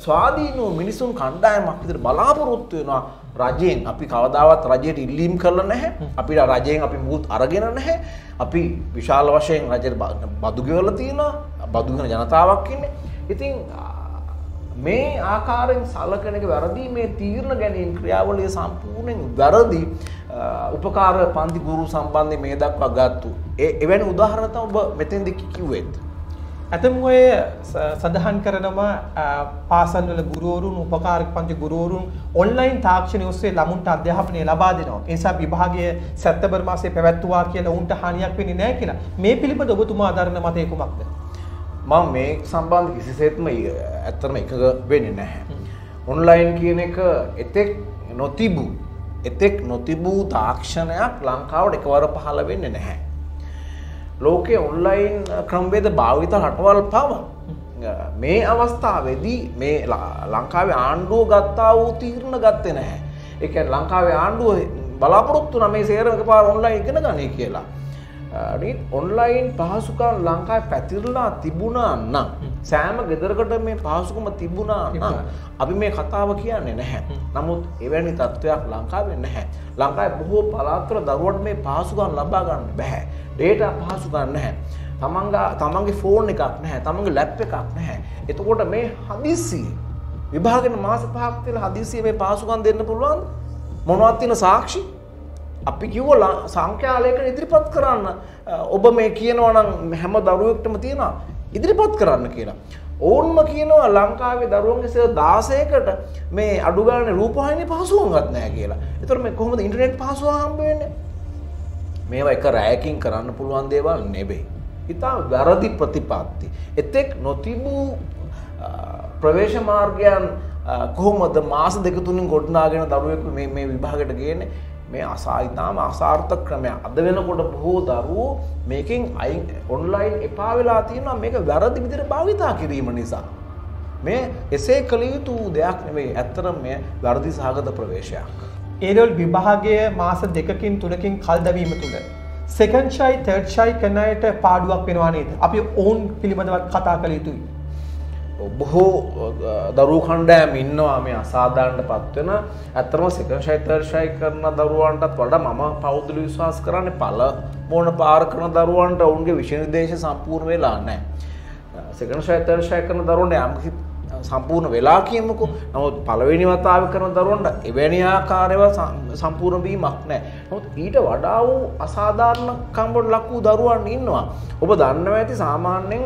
ස්වාධීනව මිනිසුන් කණ්ඩායමක් විතර බලාපොරොත්තු වෙනවා රජයෙන්. අපි කවදාවත් රජයට ඉල්ලීම් කරලා නැහැ. අපිට රජයෙන් අපි මුකුත් අරගෙන නැහැ. අපි විශාල වශයෙන් රජයට බදු ගෙවලා තියෙනවා. බදු ගෙන ජනතාවක් ඉන්නේ. ඉතින් මේ ආකාරයෙන් සලකන එක වැරදි. මේ තීරණ ගැනීම ක්‍රියාවලිය සම්පූර්ණයෙන් වැරදි. උපකාර පන්ති ගුරු සම්බන්ධයෙන් මේ දක්වා ගත්තු එවැනි උදාහරණ තමයි ඔබ මෙතෙන්ද කිව්වෙත්. ඇතම ඔය සඳහන් කරනවා පාසල් වල ගුරුවරුන් උපකාරක පන්ති ගුරුවරුන් ඔන්ලයින් තාක්ෂණය ඔස්සේ ළමුන්ට අධ්‍යාපනය ලබා දෙනවා. ඒ නිසා විභාගයේ සැප්තැම්බර් මාසයේ පැවැත්වුවා කියලා උන්ට හානියක් වෙන්නේ නැහැ කියලා. මේ පිළිබඳ ඔබතුමා දරන මතය කුමක්ද? මම මේ සම්බන්ධ කිසිසේත්ම ඇත්තටම එකග වෙන්නේ නැහැ. ඔන්ලයින් කියන එක එතෙක් නොතිබූ තාක්ෂණයක් ලංකාවට එකවර පහළ වෙන්නේ නැහැ. ලෝකයේ ඔන්ලයින් ක්‍රමවේද භාවිත රටවල් පවා මේ අවස්ථාවේදී මේ ලංකාවේ ආණ්ඩුව ගත්තා වූ තීරණ ගත්තේ නැහැ. ඒ කියන්නේ ලංකාවේ ආණ්ඩුව බලාපොරොත්තු වුණා මේ සේරම එකපාර ඔන්ලයින් ඉගෙන ගන්න කියලා. ඔන්ලයින් පහසුකම් ලංකාවේ පැතිරලා තිබුණා නම් සෑම ගෙදරකට මේ පහසුකම තිබුණා නම් අපි මේ කතාව කියන්නේ නැහැ. නමුත් එවැනි තත්ත්වයක් ලංකාවේ නැහැ. ලංකාවේ බොහෝ පළාත්වල දරුවන්ට මේ පහසුකම් ලබා ගන්න බෑ. ඩේටා පහසුකම් නැහැ. තමන්ගේ ෆෝන් එකක් නැහැ. තමන්ගේ ලැප් එකක් නැහැ. එතකොට මේ හදිස්සියේ විභාගෙන මාස 5ක් තියලා හදිස්සියේ මේ පහසුකම් දෙන්න පුළුවන්ද? මොනවද තියෙන සාක්ෂි? අපි කිව්වා සංඛ්‍යාලයකට ඉදිරිපත් කරන්න. ඔබ මේ කියනවා නම් හැම දරුවෙක්ටම තියෙනවා ඉදිරිපත් කරන්න කියලා. ඕන්ම කියනවා ලංකාවේ දරුවන්ගේ 16කට මේ අඩු ගානේ රූපවාහිනිය පහසුවක්වත් නැහැ කියලා. ඒතර මේ කොහොමද ඉන්ටර්නෙට් පහසුව හම්බ වෙන්නේ? මේවා එක රැයකින් කරන්න පුළුවන් දේවල් නෙවෙයි. ඉතින් වැරදි ප්‍රතිපත්ති. එතෙක් නොතිබූ ප්‍රවේශ මාර්ගයන් කොහොමද මාස දෙක තුنين ගොඩනගාගෙන දරුවෙකු මේ විභාගයට ගේන්නේ? මේ ඉතාම අසාර්ථක ක්‍රමයක්. අද වෙනකොට බොහෝ දරුවෝ මේකෙන් ඔන්ලයින් එපා වෙලා තියෙනවා මේක වැරදි විදිහට භාවිතා කිරීම නිසා. මේ එසේ කළ යුතු දෙයක් නෙවෙයි. ඇත්තටම මේ වැරදි සහගත ප්‍රවේශයක්. A-level විභාගයේ මාස 2කින් 3කින් කල් දැවීම තුළ second shy third shy කරන අයට පාඩුවක් වෙනවා නේද? අපි ඕන් පිළිබඳව කතා කළ යුතුයි. බොහෝ දරුවෝ කණ්ඩායම් ඉන්නවා මේ අසාධාරණටපත් වෙන. ඇත්තටම සෙකන්ඩ් ෂයි තර්ඩ් ෂයි කරන දරුවන්ටත් වඩා මම පෞද්ගලික විශ්වාස කරන්නේ පළමුවන පාර කරන දරුවන්ට ඔවුන්ගේ විෂය නිර්දේශ සම්පූර්ණ වෙලා නැහැ. සෙකන්ඩ් ෂයි තර්ඩ් ෂයි කරන දරුවන්ට යම්කිසි සම්පූර්ණ වෙලා කියමුකෝ. නමුත් පළවෙනි වතාවේ කරන දරුවන්ට එවැනි ආකාරයව සම්පූර්ණ වීමක් නැහැ. නමුත් ඊට වඩා වූ අසාධාරණකම් වල ලක් වූ දරුවන් ඉන්නවා. ඔබ දන්නවා ඇති සාමාන්‍යයෙන්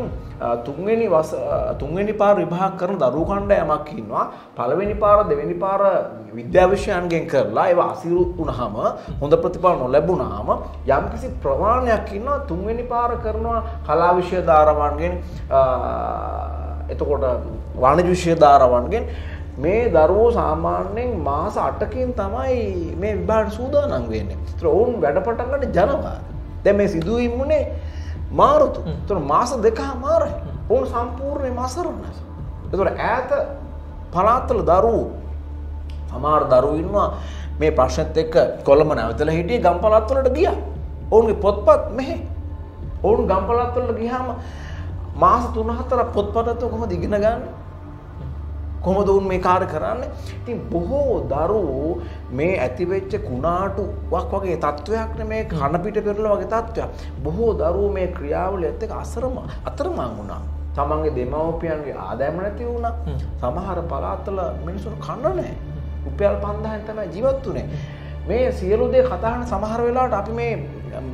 තුන්වෙනි පාර විභාග කරන දරුවෝ කණ්ඩායමක් ඉන්නවා. පළවෙනි පාර දෙවෙනි පාර විද්‍යා විෂයන්ගෙන් කරලා ඒවා අසීරු වුණාම හොඳ ප්‍රතිඵල නොලැබුණාම යම්කිසි ප්‍රමාණයක් ඉන්නවා තුන්වෙනි පාර කරනවා කලා විෂය ධාරාවන්ගෙන් එතකොට වාණිජ විෂය ධාරාවන්ගෙන් මේ දරුවෝ සාමාන්‍යයෙන් මාස 8කින් තමයි මේ විභාගයට සූදානම් වෙන්නේ. ඒතර ඔවුන් වැඩ පටන් ගන්න ජනවාරි. දැන් මේ සිදුවීම් උනේ මාරුතු. ඒතර මාස දෙකමාරයි. ඔවුන් සම්පූර්ණයෙන්ම අසරණයි. ඒතර ඈත පළාත්වල දරුවෝ සමහර දරුවෝ ඉන්නවා මේ ප්‍රශ්නෙත් එක්ක කොළඹ නැවතලා හිටියේ ගම් පළාත්වලට ගියා. ඔවුන්ගේ පොත්පත් මෙහෙ. ඔවුන් ගම් පළාත්වලට ගියාම මාස 3-4 පොත්පතත් කොහොමද ඉගෙන ගන්න? කොහොමද උන් මේ කාර්ය කරන්නේ? ඉතින් බොහෝ දරුවෝ මේ ඇතිවෙච්ච කුණාටුවක් වගේ තත්වයක් නෙමේ කන පිට පෙරලා වගේ තත්වයක්. බොහෝ දරුවෝ මේ ක්‍රියාවලියත් එක්ක අතරමං වුණා. තමන්ගේ දෙමව්පියන්ගේ ආදායම නැති වුණා. සමහර පළාත්වල මිනිස්සුන්ට කන්න නැහැ. රුපියල් 5000න් තමයි ජීවත් වුනේ. මේ සියලු දේ කතා කරන සමහර වෙලාවට අපි මේ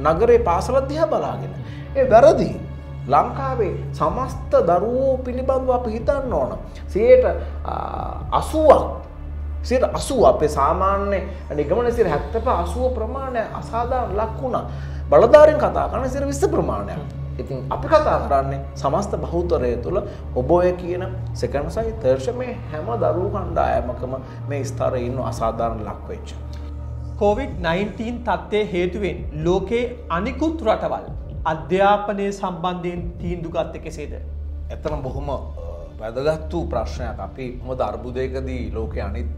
නගරේ පාසල දිහා බලාගෙන ඒ වැරදි. ලංකාවේ සමස්ත දරුවෝ පිළිබඳව අපි හිතන්න ඕන 80% අපේ සාමාන්‍ය නිගමන 75-80 ප්‍රමාණය අසාධාරණ ලක් වුණා. බලධාරීන් කතා කරන 20% ප්‍රමාණයක්. ඉතින් අපි කතා කරන්නේ සමස්ත බහුතරය තුළ ඔබ ඔය කියන සෙකන්ඩ් සයි තර්ඩ් ෂයි මේ හැම දරුවෝ කණ්ඩායමකම මේ ස්තරයේ ඉන්න අසාධාරණ ලක් වෙච්ච. COVID-19 තත්ත්වයේ හේතුවෙන් ලෝකේ අනිකුත් රටවල් අධ්‍යාපනය සම්බන්ධයෙන් තීන්දුව ගත්තේ කෙසේද? ඇත්තටම බොහොම වැදගත් වූ ප්‍රශ්නයක්. අපි මොකද අර්බුදයකදී ලෝකයේ අනිත්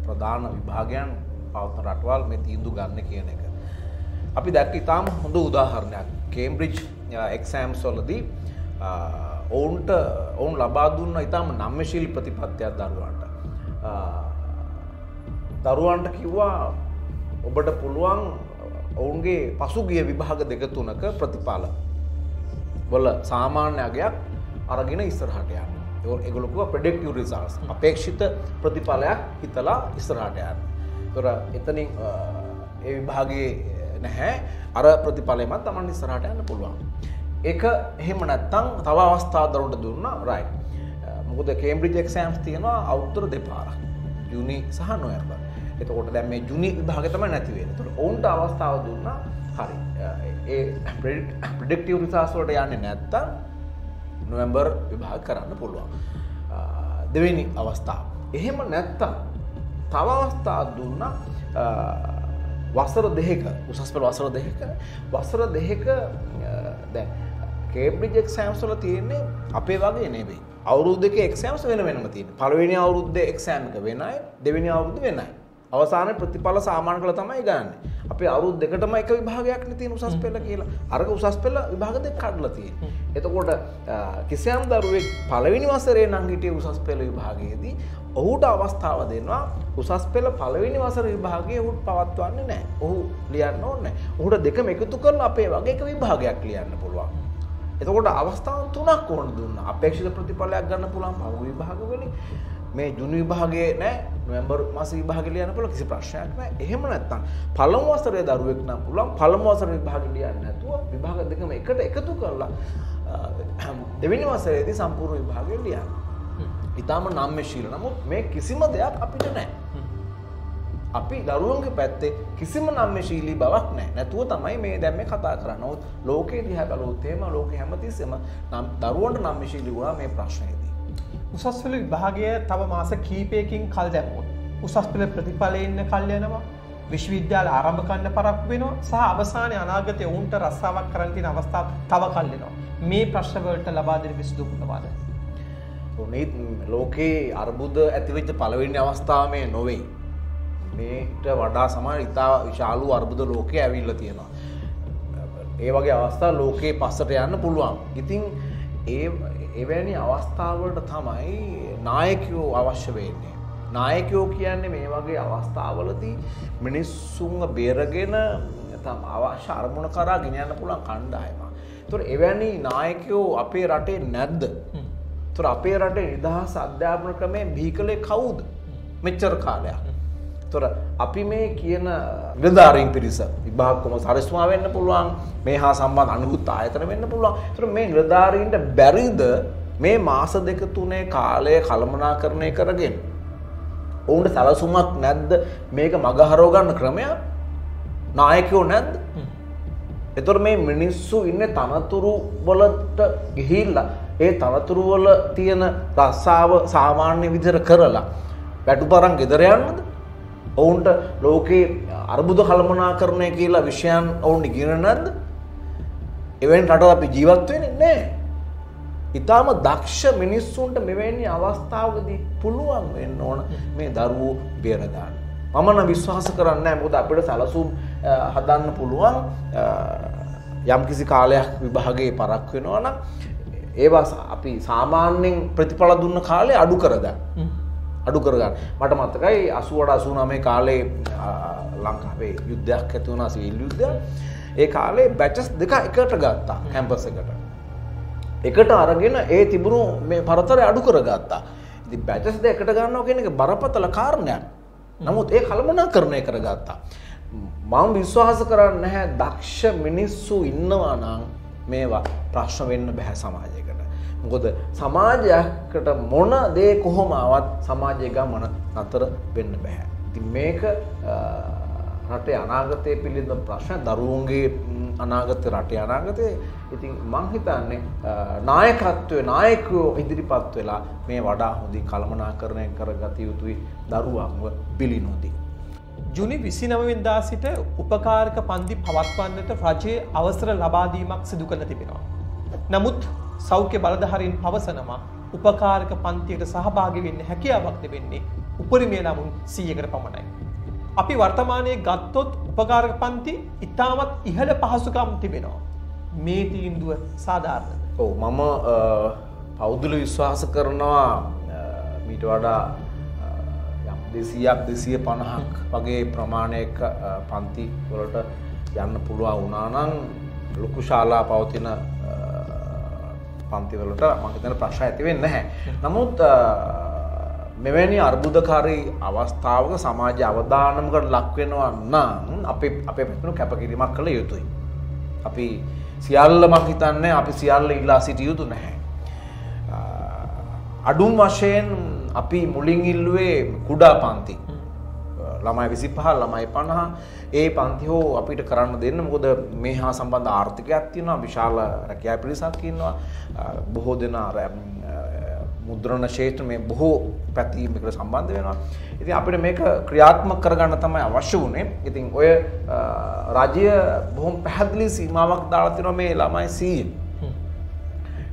ප්‍රධාන විභාගයන් පවත්වන රටවල් මේ තීන්දුව ගන්න කියන එක. අපි දැක්ක ඉතාම හොඳ උදාහරණයක්. කේම්බ්‍රිජ් එක්සෑම්ස් වලදී ඔවුන් ලබා දුන්න ඉතාම නම්‍යශීලී ප්‍රතිපත්තියක් දරුවන්ට. දරුවන්ට කිව්වා ඔබට පුළුවන් ඔවුන්ගේ පසුගිය විභාග 2-3ක ප්‍රතිඵල වල සාමාන්‍ය අගයක් අරගෙන ඉස්සරහට යන්න. ඒගොල්ලෝ කිව්වා ප්‍රෙඩික්ටිව් රිසල්ට්ස් අපේක්ෂිත ප්‍රතිඵලයක් හිතලා ඉස්සරහට යන්න. ඒතර එතනින් ඒ විභාගයේ නැහැ අර ප්‍රතිඵලෙම තමයි ඉස්සරහට යන්න පුළුවන්. ඒක එහෙම නැත්නම් තව අවස්ථා දරුවන්ට දුන්නා රයිට්. මොකද කේම්බ්‍රිජ් එක්සෑම්ස් තියෙනවා අවුරුද්දට දෙපාරක්. ජූනි සහ නොවැම්බර්. එතකොට දැන් මේ ජුනි විභාගය තමයි නැති වෙන්නේ. එතකොට ඔවුන්ට අවස්ථාව දුන්නා. හරි. ඒ ප්‍රෙඩික්ටිව් රිසර්ච් වලට යන්නේ නැත්තම් නොවැම්බර් විභාග කරන්න පුළුවන්. දෙවෙනි අවස්ථාව. එහෙම නැත්තම් තව අවස්ථාවක් දුන්නා. වසර දෙකක උසස් පෙළ වසර දෙකක දැන් කේම්බ්‍රිජ් එක්සෑම්ස් වල තියෙන්නේ අපේ වගේ නෙවෙයි. අවුරුදු දෙකේ එක්සෑම්ස් වෙනම තියෙනවා. පළවෙනි අවුරුද්දේ එක්සෑම් එක වෙනයි, දෙවෙනි අවුරුද්ද වෙනයි. අවසානයේ ප්‍රතිඵල සාමාන්‍ය කළා තමයි ගන්න. අපේ අවුරුදු දෙකටම එක විභාගයක් නේ තියෙන උසස් පෙළ කියලා. අරක උසස් පෙළ විභාග දෙක කඩලා තියෙන්නේ. එතකොට කිසියම් දරුවෙක් පළවෙනි වසරේ නම් හිටියේ උසස් පෙළ විභාගයේදී ඔහුට අවස්ථාව දෙනවා උසස් පෙළ පළවෙනි වසර විභාගයේ ඔහුට පවත්වන්නේ නැහැ. ඔහු ලියන්න ඕනේ නැහැ. ඔහුට දෙකම එකතු කරලා අපේ වගේ එක විභාගයක් ලියන්න පුළුවන්. එතකොට අවස්ථාව 3ක් ඕන දුන්නා. අපේක්ෂිත ප්‍රතිඵලයක් ගන්න පුළුවන් පළමු විභාගවලින්. මේ ජුනි විභාගයේ නෑ නොවැම්බර් මාස විභාගේ ලියන්න පුළුවන් කිසි ප්‍රශ්නයක් නෑ. එහෙම නැත්නම් පළමු වසරේ දරුවෙක් නම් පුළුවන් පළමු වසරේ විභාගෙ ලියන්න නැතුව විභාග දෙකම එකට එකතු කරලා දෙවෙනි වසරේදී සම්පූර්ණ විභාගය ලියන්න. ඊටාම නම්‍යශීල. නමුත් මේ කිසිම දෙයක් අපිට නෑ. අපි දරුවන්ගේ පැත්තේ කිසිම නම්‍යශීලී බවක් නෑ. නැතුව තමයි මේ දැන් මේ කතා කරන්නේ. ලෝකේ දිහා බලුවොත් එහෙම ලෝකෙ හැමතිස්සෙම දරුවන්ට නම්‍යශීලී වුණා මේ ප්‍රශ්නේදී. උසස් පෙළ විභාගය තව මාස කීපයකින් කල් දැම්මොත් උසස් පෙළ ප්‍රතිඵලෙ ඉන්න කල් යනවා, විශ්වවිද්‍යාල ආරම්භ කරන්න පරක්කු වෙනවා සහ අවසානයේ අනාගතයේ උන්ට රස්සාවක් කරන්න තියෙන අවස්ථා තව කල් වෙනවා. මේ ප්‍රශ්න වලට ලබා දෙන විසඳුම මොනවාද? මේ ලෝකේ අර්බුද ඇතිවෙච්ච පළවෙනි අවස්ථාව මේ නොවේ. මේට වඩා සමහර ඉතා විශාල අර්බුද ලෝකේ ඇවිල්ලා තියෙනවා. ඒ වගේ අවස්ථා ලෝකේ පස්සට යන්න පුළුවන්. ඉතින් එවැනි අවස්ථාවලට තමයි නායකයෝ අවශ්‍ය වෙන්නේ. නායකයෝ කියන්නේ මේ වගේ අවස්ථාවලදී මිනිස්සුන්ව බේරගෙන අවශ්‍ය අරමුණ කරා ගෙන යන්න පුළුවන් කණ්ඩායමක්. ඒතොර එවැනි නායකයෝ අපේ රටේ නැද්ද? ඒතොර අපේ රටේ නිදහස් අධ්‍යාපන ක්‍රමයෙන් බිහිකලේ කවුද? මෙච්චර කාලයක්. ඒතොර අපි මේ කියන නිලධාරීන් පිරිස විභාග කොමසාරිස්තුමා වෙන්න පුළුවන්, මේ හා සම්බන්ධ අනිකුත් ආයතන වෙන්න පුළුවන්. ඒතොර මේ නිලධාරීන්ට බැරිද මේ මාස දෙක තුනේ කාලය කළමනාකරණය කරගෙන ඔවුන්ට සැලසුමක් නැද්ද මේක මගහරව ගන්න ක්‍රමයක්? නායකයෝ නැද්ද? එතකොට මේ මිනිස්සු ඉන්නේ තනතුරු වලට ගිහිල්ලා ඒ තනතුරු වල තියෙන රස්සාව සාමාන්‍ය විදිහට කරලා වැටුපරන් ගෙදර යන්නද? ඔවුන්ට ලෝකේ අර්බුද කළමනාකරණය කියලා විෂයන් ඔවුන් ඉගෙන නැද්ද? එවෙන් රටවල අපි ජීවත් වෙන්නේ නැහැ. ඊටාම දක්ෂ මිනිස්සුන්ට මෙවැනි අවස්ථාවකදී පුළුවන් වෙන්න ඕන මේ දරුවෝ බේර ගන්න. මම නම් විශ්වාස කරන්නේ නැහැ. මොකද අපිට සැලසුම් හදන්න පුළුවන් යම්කිසි කාලයක් විභාගයේ පරක් වෙනවා නම් ඒවා අපි සාමාන්‍යයෙන් ප්‍රතිඵල දුන්න කාලේ අඩු කරගන්න. මට මතකයි 88 89 කාලේ ලංකාවේ යුද්ධයක් ඇති වුණා, සිවිල් යුද්ධයක්. ඒ කාලේ බැචස් දෙක එකට ගත්තා කැම්පස් එකට. එකට අරගෙන ඒ තිබුණු මේ පරතරය අඩු කරගත්තා. ඉතින් බැචස් දෙකට ගන්නවා කියන එක බරපතල කාරණයක්. නමුත් ඒ කළමනාකරණය කරගත්තා. මම විශ්වාස කරන්නේ නැහැ දක්ෂ මිනිස්සු ඉන්නවා නම් මේවා ප්‍රශ්න වෙන්න බෑ සමාජයකට. මොකද සමාජයකට මොන දේ කොහොම ආවත් සමාජයේ ගමන නතර වෙන්න බෑ. ඉතින් මේක රටේ අනාගතය පිළිබඳ ප්‍රශ්න, දරුවන්ගේ අනාගතය, රටේ අනාගතය. ඉතින් මං හිතන්නේ නායකයෝ ඉදිරිපත් වෙලා මේ වඩා හොඳින් කළමනාකරණය කරගත යුතුයි දරුවන්ව බිලි නොදී. ජුනි 29 වෙනිදා සිට උපකාරක පන්ති පවත්වන්නට රජයේ අවසර ලබා දීමක් සිදු කර තිබෙනවා. නමුත් සෞඛ්‍ය බලධාරීන් පවසනවා උපකාරක පන්තියට සහභාගී වෙන්න හැකියාවක් දෙන්නේ උපරිමය නමුන් 100කට පමණයි. අපි වර්තමානයේ ගත්තොත් උපකාරක පන්ති ඉතාමත් ඉහළ පහසුකම් තිබෙනවා. මේ තීන්දුව සාධාරණද? ඔව්, මම පෞද්ගලික විශ්වාස කරනවා මීට වඩා 200ක් 250ක් වගේ ප්‍රමාණයක පන්ති වලට යන්න පුළුවන් වුණා නම් ලොකු ශාලා පවතින පන්ති වලට මම හිතන ප්‍රශ්න ඇති වෙන්නේ නැහැ. නමුත් මෙවැනි අර්බුදකාරී අවස්ථාවක සමාජ අවදානමකට ලක් වෙනවා නම් අපේ පැතුණු කැපකිරීමක් කළ යුතුයි. අපි සියල්ල මම හිතන්නේ අපි සියල්ල ඉල්ලා සිටිය යුතු නැහැ. අඩුම වශයෙන් අපි මුලින් ඉල්ලුවේ කුඩා පන්ති. ළමයි 25 ළමයි 50 ඒ පන්ති හෝ අපිට කරන්න දෙන්න. මොකද මේ හා සම්බන්ධ ආර්ථිකයක් තියෙනවා, විශාල රැකියා පිරිසක් ඉන්නවා, බොහෝ දෙනා මුද්‍රණ ක්ෂේත්‍ර මේ බොහෝ පැති මේකට සම්බන්ධ වෙනවා. ඉතින් අපිට මේක ක්‍රියාත්මක කරගන්න තමයි අවශ්‍ය වුණේ. ඉතින් ඔය රාජ්‍ය බොහොම පැහැදිලි සීමාවක් දාලා තියෙනවා මේ ළමයි 100.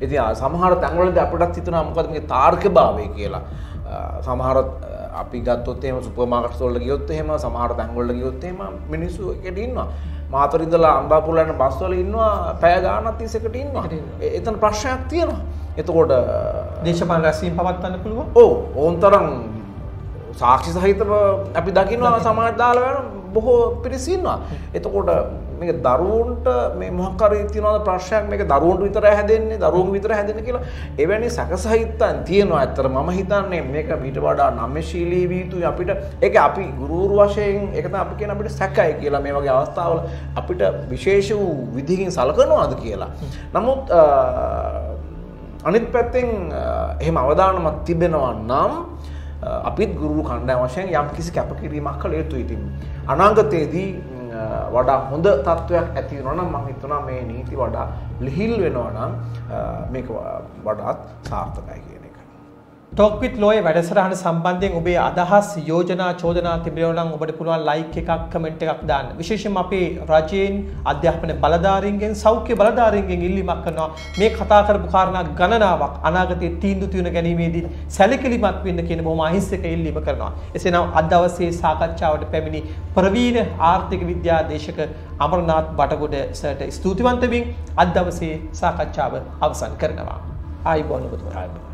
ඉතින් සමහර තැන්වලදී අපිටත් හිතෙනවා මොකද මේ තාර්කිකභාවය කියලා. සමහර අපි ගත්තොත් එහෙම සුපර් මාකට්ස් වල ගියොත් එහෙම සමහර තැන්වල ගියොත් එහෙම මිනිස්සු එකට ඉන්නවා. මාතර ඉඳලා අම්බාපුර යන බස් වල ඉන්නවා පැය ගාණක් 30කට ඉන්නවා. එතන ප්‍රශ්නයක් තියෙනවා. එතකොට දේශපාලන රැස්වීම පවත්වන්න පුළුවන්. ඔව්, ඕන්තරම් සාක්ෂි සහිතව අපි දකින්නවා සමාජ දාලා යන බොහෝ පිරිස ඉන්නවා. එතකොට මේක දරුවන්ට මේ මොකක් හරි තියනවාද ප්‍රශ්නයක්, මේක දරුවන්ට විතරයි හැදෙන්නේ, දරුවන්ට විතරයි හැදෙන්නේ කියලා එවැනි සැකසහිතන් තියෙනවා. ඇත්තට මම හිතන්නේ මේක ඊට වඩා නම්‍යශීලී වී යුතුයි අපිට. ඒක අපි ගුරුවරු වශයෙන් ඒක තමයි අපි කියන අපිට සැකයි කියලා මේ වගේ අවස්ථාවල අපිට විශේෂ වූ විදිහකින් සලකනවාද කියලා. නමුත් අනිත් පැත්තෙන් එහෙම අවධානමක් තිබෙනවා නම් අපිත් ගුරු කණ්ඩායම වශයෙන් යම් කිසි කැපකිරීමක් කළ යුතුයි. ඉතින් අනාගතයේදී වඩා හොඳ තත්ත්වයක් ඇති වෙනවා නම් මම හිතනවා මේ නීති වඩා ලිහිල් වෙනවා නම් මේක වඩාත් සාර්ථකයි කියන එක. ටොක් විත් ලෝයේ වැඩසටහන සම්බන්ධයෙන් ඔබේ අදහස්, යෝජනා, චෝදනා තිබෙනවා නම් ඔබට පුළුවන් ලයික් එකක්, කමෙන්ට් එකක් දාන්න. විශේෂයෙන්ම අපේ රජයෙන්, අධ්‍යාපන බලධාරීන්ගෙන්, සෞඛ්‍ය බලධාරීන්ගෙන් ඉල්ලීමක් කරනවා මේ කතා කරපු කාරණා ගණනාවක් අනාගතයේ තීන්දුව తీන ගැනීමේදී සැලකිලිමත් වෙන්න කියන බොහොම අහිංසක ඉල්ලීම කරනවා. එසේනම් අද දවසේ සාකච්ඡාවට පැමිණි ප්‍රවීණ ආර්ථික විද්‍යාදේශක අමරනාත් බටගොඩ සර්ට ස්තුතිවන්ත වෙමින් අද දවසේ සාකච්ඡාව අවසන් කරනවා. ආයිබෝන් ඔබතුමා.